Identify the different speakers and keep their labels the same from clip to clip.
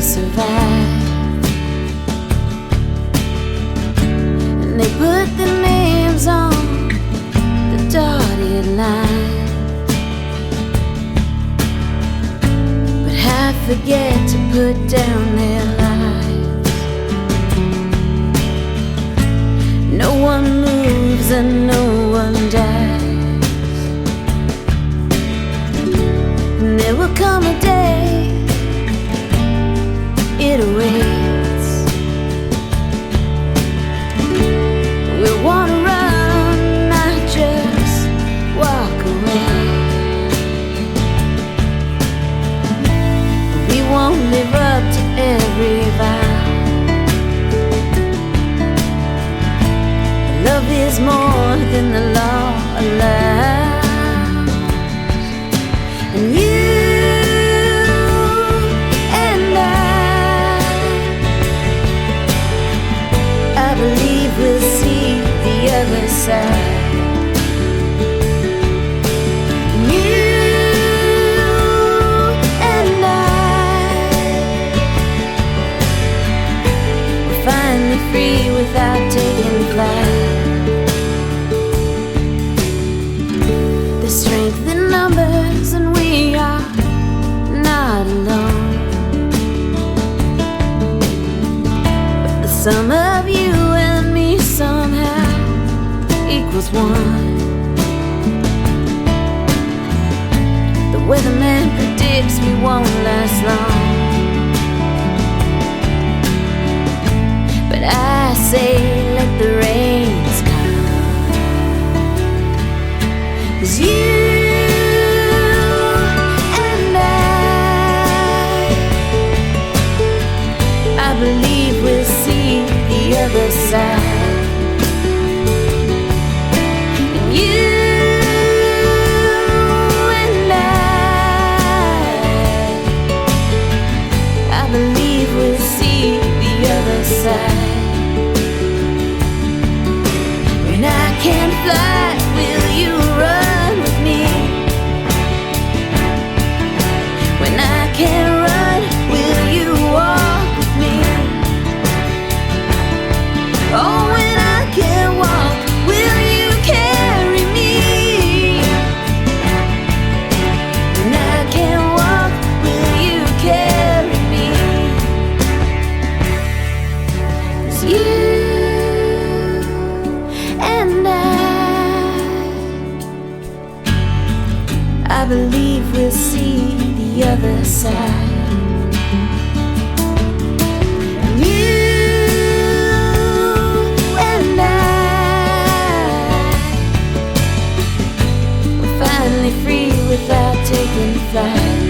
Speaker 1: Survive, and they put the names on the dotted line, but I forget to put down their lives. No one moves and no one dies, and there will come a day it awaits. We'll want to run, not just walk away. We won't live up to every vow. Love is more than the law allows, and you we'll see the other side. You and I were finally free without taking flight. There's strength in numbers, and we are not alone. But the sum of you somehow equals one. The weatherman predicts we won't last long, but I say let the rains come, 'cause you and I believe we'll see the other side. When I can't fly, will you run with me? When I can't run, will you walk with me? Oh, when I can't walk, will you carry me? When I can't walk, will you carry me? 'Cause you and I believe we'll see the other side. You and we're finally free without taking flight.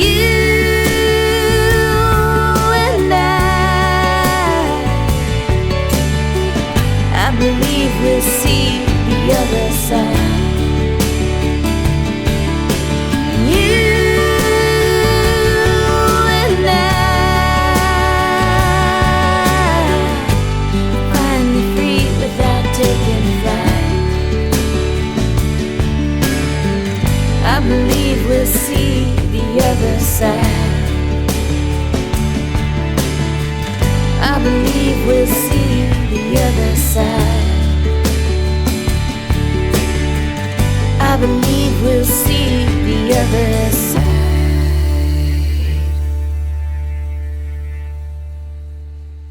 Speaker 1: You I believe we'll see the other side. You and finally free without taking flight. I believe we'll see the other side. I believe we'll see the other side. I believe we'll see the other side.